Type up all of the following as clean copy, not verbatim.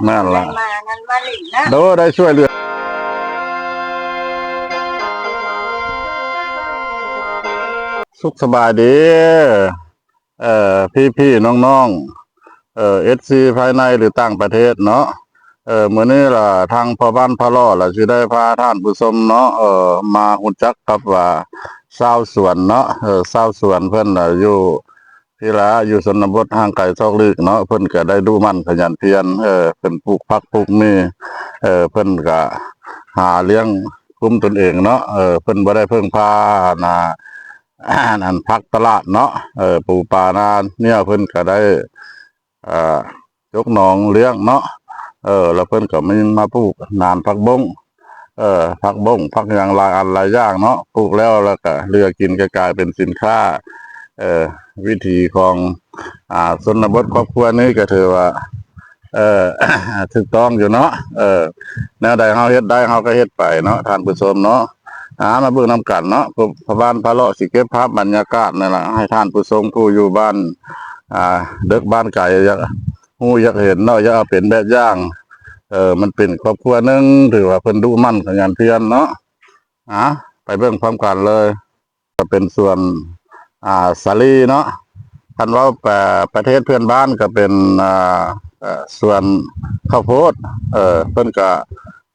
นั่นล่ะมานั่นมาหลินนะโดได้ช่วยเหลือสุขสบายดีพี่น้องๆSCภายในหรือต่างประเทศเนาะมื้อนี้ล่ะทางพ่อบ้านพ่อล่อล่ะสิได้พาท่านผู้ชมเนาะมารู้จักกับว่าชาวสวนเนาะชาวสวนเพิ่นน่ะอยู่ที่ละอยู่ชนบทห่างไกลซอกลึกเนาะเพิ่นก็ได้ดูมั่นขยันเพียรเพิ่นปลูกผักปลูกมีเพิ่นก็หาเลี้ยงคุมตนเองเนาะเพิ่นบ่ได้พึ่งพานานั่นพักตลาดเนาะปูปลานาเนี่ยเพิ่นก็ได้อ่ายกหนองเลี้ยงเนาะแล้วเพิ่นก็มีมาปลูกนานผักบงผักบงผักอย่างหลายอันหลายอย่างเนาะปลูกแล้วก็เลือกกินก็กลายเป็นสินค้าเอ่อวิธีของชนบทครอบครัวนี้ก็ถือว่าเอ่อ ถูกต้องอยู่เนาะแนวใดเฮาเฮ็ดได้เฮาก็เฮ็ดไปเนาะท่านผู้ชมเนาะมาเบิ่งนำกันเนาะพระบ้านพระเลาะสิเก็บภาพบรรยากาศนั่นล่ะให้ท่านผู้ชมผู้อยู่บ้านเด็กบ้านไกลอยากฮู้อยากเห็นเนาะอยากเอาเป็นแบบอย่างมันเป็นครอบครัวหนึงถือว่าเพิ่นดูมั่นขยันเพียรเนาะไปเบิ่งพร้อมกันเลยก็เป็นส่วนสาลีเนาะคันว่าประเทศเพื่อนบ้านก็เป็นส่วนข้าวโพดเพิ่นก็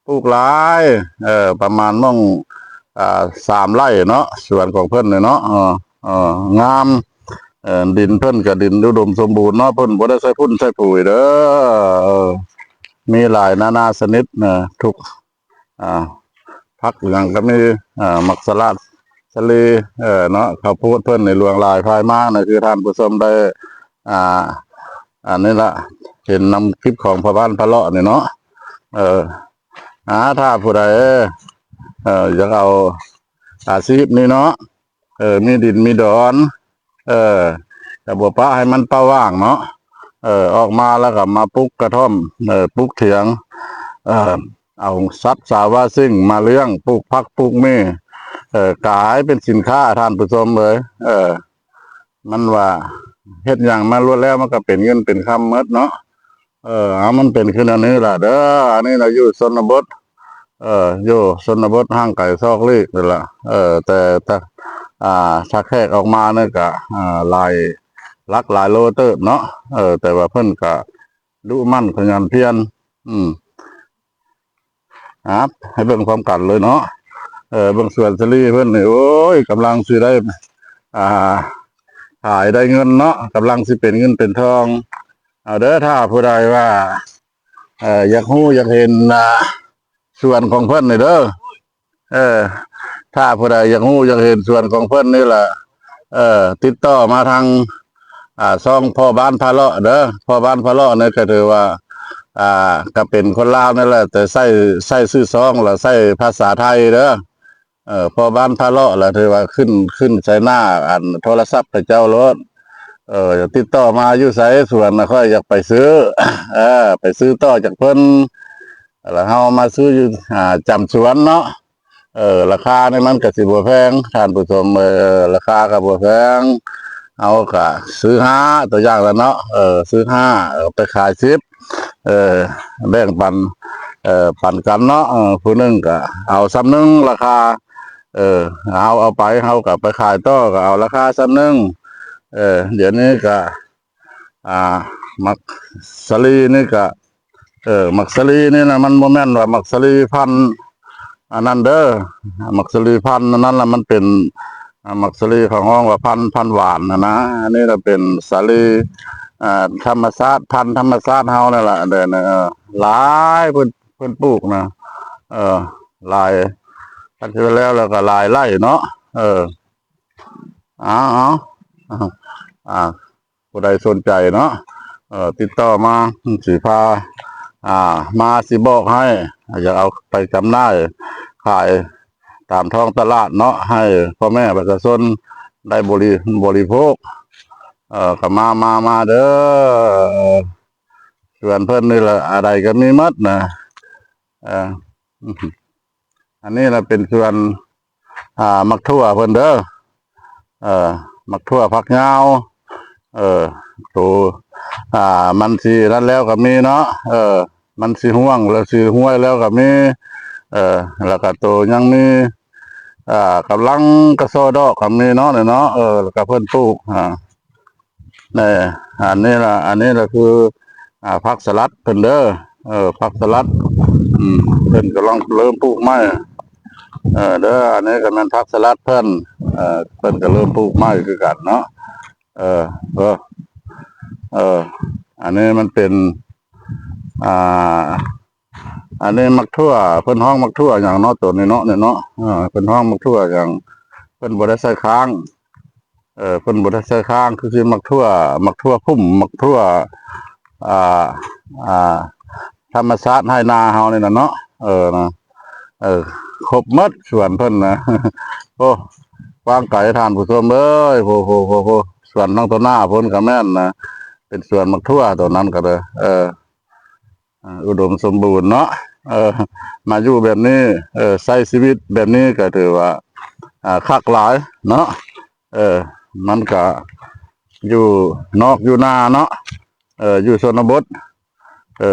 ปลูกหลายประมาณมั่ง3 ไร่เนาะส่วนของเพิ่นเนี่ยเนาะงามดินเพิ่นก็ดินอุดมสมบูรณ์เนาะเพิ่นบ่ได้ใส่พุ่นใส่ปุ๋ยเด้อมีหลายนานาชนิดทุกผักอย่างก็มีมักสลัดสลีเนาะข้าวโพดเพิ่นในหลวงลายภายมากนะคือท่านผู้ชมได้อันนี้ละเห็นนำคลิปของพ่อบ้านพระเลาะเนี่ยเนาะถ้าผู้ใดอยากเอาอาชีพนี้เนาะมีดินมีดอนแต่บัวปะให้มันเป้าว่างเนาะออกมาแล้วก็มาปลูกกระท่อมปลูกเถียงเอาสัตว์สาวาซิ่งมาเลี้ยงปลูกพักปลูกมีขายเป็นสินค้าท่านผู้ชมเลยมันว่าเฮ็ดอย่างมาล้วนแล้วมันก็เป็นเงินเป็นคำหมดเนาะมันเป็นขึ้นอันนี้ล่ะเด้ออันนี้เราอยู่ชนบทอยู่ชนบทห่างไกลซอกลึกนี่ล่ะแต่ถ้าแขกออกมาเนี่ยก็หลายลักหลายโลเติบเนาะแต่ว่าเพิ่นก็ดูมั่นขยันเพียรครับให้เบิ่งความกันเลยเนาะเบิ่งส่วนสลีเพิ่นนี่โอ้ยกำลังสิได้ขายได้เงินเนาะกำลังสิเป็นเงินเป็นทองเอาเด้อถ้าผู้ใดว่าอยากฮู้อยากเห็นส่วนของเพิ่นนี่เด้อถ้าผู้ใดอยากฮู้อยากเห็นส่วนของเพิ่นนี่ล่ะติดต่อมาทางซองพ่อบ้านพระเลาะเด้อพ่อบ้านพระเลาะเนี่ยก็ถือว่าก็เป็นคนลาวนั่นแหละแต่ใส่ชื่อซองแล้วใส่ภาษาไทยเด้อพ่อบ้านพระเลาะแล้วถือว่าขึ้นใส่หน้าโทรศัพท์พระเจ้ารถติดต่อมาอยู่ไสส่วนนะค่อยอยากไปซื้อไปซื้อต่อจากเพิ่นแล้วเฮามาซื้ออยู่จำสวนเนาะราคาในมันก็สิบ่แพงท่านผู้ชมราคาก็บ่แพงเอาก็ซื้อ5ตัวอย่างแล้วเนาะซื้อ5ไปขาย10แบ่งปันปันกันเนาะผู้หนึงก็เอาซ้ำนึงราคาเอาไปเฮาก็ไปขายต่อก็เอาราคาซ้ำนึงเดี๋ยวนี้ก็มักสลีนี่ก็มักสลีนี่นะมันโมเมนต์ว่ามักสลีพันธุ์อันนั้นเด้อมักสลีพันธุ์นั้นละมันเป็นมักสลีของห้องว่าพันหวานนะอันนี้เราเป็นสาลีธรรมชาติพันธุ์ธรรมชาติเฮานั่นแหละเด้อหลายเพิ่นปลูกนะหลายกันที่แล้วก็หลายไร่เนาะเอาผู้ใดสนใจเนาะติดต่อมาสิพามาสิบอกให้อยากเอาไปจำหน่ายขายตามท้องตลาดเนาะให้พ่อแม่ประชาชนได้บริโภคก็มาเด้อส่วนเพิ่นนี่แหละอะไรก็มีหมดนะอันนี้เราเป็นส่วนมักทั่วเพิ่นเด้อมักทั่วผักยาวตัวมันสินั่นแล้วก็มีเนาะ มันสิห่วงแล้วสิห้วยแล้วก็มีแล้วก็ตัวยังมีกำลังกระโซดอกก็มีเนาะเนี่ยเนาะแล้วก็เพิ่นปลูกนี่อันนี้ละคือผักสลัดเพิ่นเด้อผักสลัดเพิ่นกำลังเริ่มปลูกไม้เด้ออันนี้ก็แม่นผักสลัดเพิ่นก็เริ่มปลูกไม้คือกันเนาะเออเอออันนี้มันเป็นอ่าอันนี้มักทั่วเพิ่นห้องมักทั่วอย่างเนาะตัวนี้เนาะเนี่ยเนาะเพิ่นห้องมักทั่วอย่างเพิ่นบ่ได้ใส่ค้างเพิ่นบ่ได้ใส่ค้างคือมักทั่วพุ่มมักทั่วอ่าอ่าธรรมชาติให้นาเฮานี่น่ะเนาะนะครบหมดส่วนเพิ่นนะ โอ้กว้างไกลทานผู้ชมเอ้ยโหส่วนน้องตัวหน้าเพิ่นก็แม่นนะเป็นส่วนมักทั่วตัวนั้นก็เลยอุดมสมบูรณ์เนาะมาอยู่แบบนี้ใช้ชีวิตแบบนี้ก็ถือว่าคักหลายเนาะมันก็อยู่นอกอยู่นาเนาะอยู่ชนบท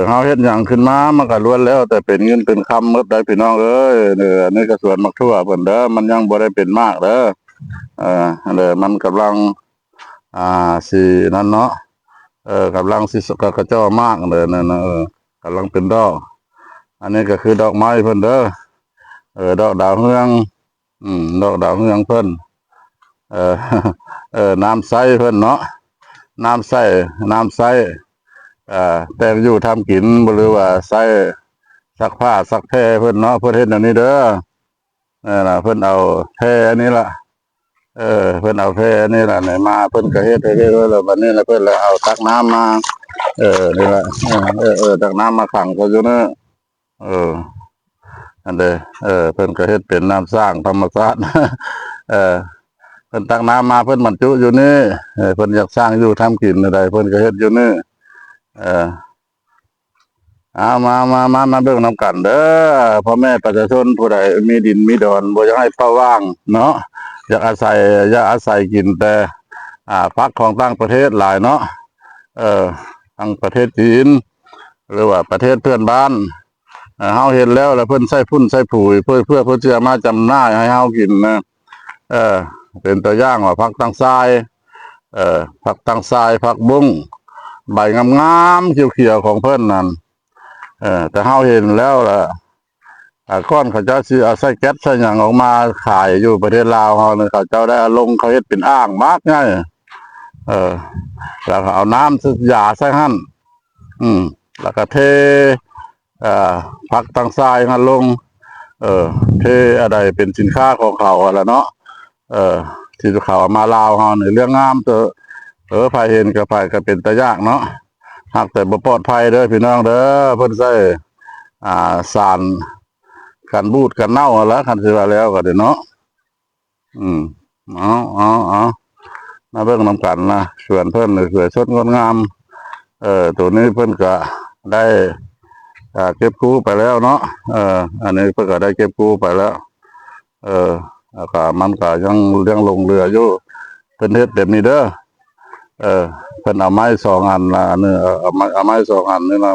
เฮาเฮ็ดหยังขึ้นมามันก็ล้วนแล้วแต่เป็นเงินเป็นคำหมดได้พี่น้องเอ้ยนี่ก็ส่วนมักทั่วเพิ่นเด้อมันยังบ่ได้เป็นมากเด้อมันกำลังสินั่นเนาะกำลังสิกระเจ้ามากเลยนั่นนะกำลังเป็นดอกอันนี้ก็คือดอกไม้เพิ่นเด้อดอกดาวเฮืองดอกดาวเฮืองเพิ่นเออน้ำใสเพิ่นเนาะน้ำใสแต่งอยู่ทำกินหรือว่าใส่ซักผ้าซักแพรเพิ่นเนาะเพิ่นเฮ็ดอันนี้เด้อน่ะเพิ่นเอาแพรอันนี้ล่ะเพิ่นเอาแพรอันนี้ล่ะไหนมาเพิ่นก็เฮ็ดให้ได้แล้วบัดนี้แล้วเพิ่นเลยเอาตักน้ำมานี่ล่ะตักน้ำมาขังเขาอยู่เนาะอันเด้เพิ่นก็เฮ็ดเป็นน้ำสร้างธรรมชาติเพิ่นตักน้ำมาเพิ่นบรรจุอยู่นี่เพิ่นอยากสร้างอยู่ทำกินอะไรเพิ่นก็เฮ็ดอยู่นี่มาเบิ่งนำกันเด้อพ่อแม่ประชาชนผู้ใดมีดินมีดอนบ่อยากให้เป้าว่างเนาะอยากอาศัยกินแต่ผักของต่างประเทศหลายเนาะทั้งประเทศจีนหรือว่าประเทศเพื่อนบ้านเฮาเห็นแล้วเพิ่นใส่พุ่นใส่ปุ๋ยเพื่อจะมาจำหน่ายให้เฮากินนะเป็นตัวอย่างว่าผักตั้งทรายผักตั้งทรายผักบุ้งใบงามๆเขียวๆของเพิ่นนั่นแต่เฮาเห็นแล้วล่ะก้อนเขาเจ้าสิเอาใส่แก๊สใส่หยังออกมาขายอยู่ประเทศลาวเฮาเนี่ยเขาเจ้าได้เอาลงเขาเฮ็ดเป็นอ่างมากง่ายแล้วก็เอาน้ำยาใส่หั่นแล้วก็เทผักตั้งทรายหั่นลงเทอะไรเป็นสินค้าของเขาอะไรเนาะที่เขาเอามาลาวเฮาเนี่ยเรื่องงามเถอะไผเห็นก็ไผก็เป็นตายากเนาะหากแต่บ่ปลอดภัยเด้อพี่น้องเด้อเพิ่นใช้สารกันบูดกันเน่าแล้วคันสิว่าแล้วก็เด้เนาะเอามาเบิ่งนำกันนะส่วนเพิ่นสวยสดงดงามตัวนี้เพิ่นก็ได้เก็บกู้ไปแล้วเนาะอันนี้เพิ่นก็ได้เก็บกู้ไปแล้วแล้วก็มันก็ยังเรื่องลงเรืออยู่เพิ่นเฮ็ดแบบนี้เด้อเพิ่นเอาไม้2อันละนี่เอาไม้2อันนี่ละ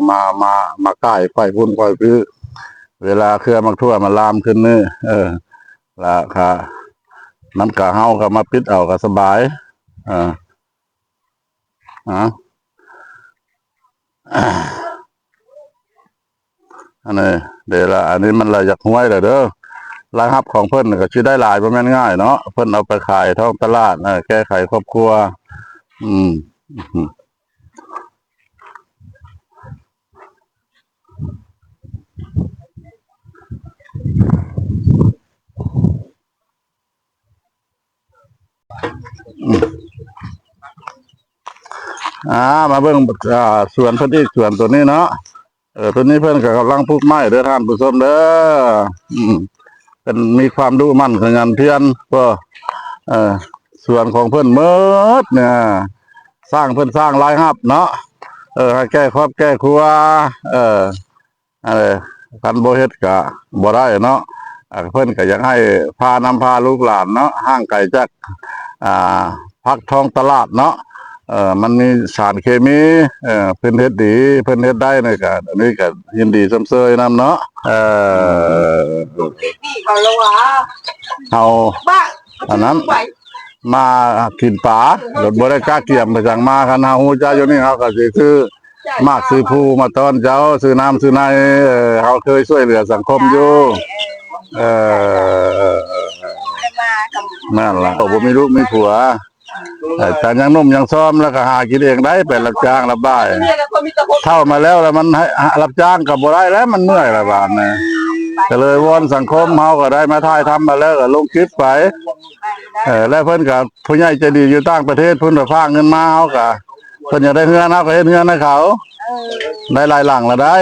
มาก่ายไฟพุ่นไฟพื้นเวลาเครือมักทั่วมันลามขึ้นนี่ละค่ะมันก็เฮาก็มาปิดเอาก็สบายอันนี้เดี๋ยวละอันนี้มันละอยากห้วยเลยเด้อรายรับของเพิ่นก็สิได้หลายบ่แม่นง่ายเนาะเพิ่นเอาไปขายท้องตลาดแก้ไขครอบครัวมาเบิ่งส่วนเพิ่นอีกส่วนตัวนี้เนาะตัวนี้เพิ่นก็กำลังปลูกไม้เด้อท่านผู้ชมเด้อเป็นมีความรู้มั่นขยันเพียรก็ส่วนของเพิ่นเมิดเนี่ยสร้างรายรับเนาะให้แก้ครอบแก้ครัวอะไรคันบ่เฮ็ดก็บ่ได้เนาะเพิ่นก็อยากให้พานำพาลูกหลานเนาะห่างไกลจากพักท้องตลาดเนาะ มันมีสารเคมีเพิ่นเฮ็ดดีเพิ่นเฮ็ดได้ในการอันนี้ก็ยินดีสำเสยนำเนาะนี่เขาละวะเฮาบ้าอันนั้นมากินปลาหลดบ่ได้กล้าเกี่ยมไปจังมาคันเฮาฮู้จักอยู่นี่เฮาก็สิคือมากซื้อผู้มาต้อนเจ้าซื้อน้ำซื้อในเฮาเคยช่วยเหลือสังคมอยู่เออนั่นล่ะบ่มีลูกมีผัวแต่ยังหนุ่มยังซ้อมแล้วก็หากินเองได้ไปรับจ้างรับได้เท่ามาแล้วมันให้รับจ้างก็บ่ได้แล้วมันเมื่อยละบาดนะก็เลยวอนสังคมเฮาก็ได้มาถ่ายทำมาแล้วก็ลงคลิปไปแล้วเพิ่นก็ผู้ใหญ่ใจดีอยู่ต่างประเทศเพิ่นก็ฝากเงินมาเฮาก็เพิ่นอยากได้เฮือนเฮาก็เฮ็ดเฮือนให้เขาได้หลายหลังละได้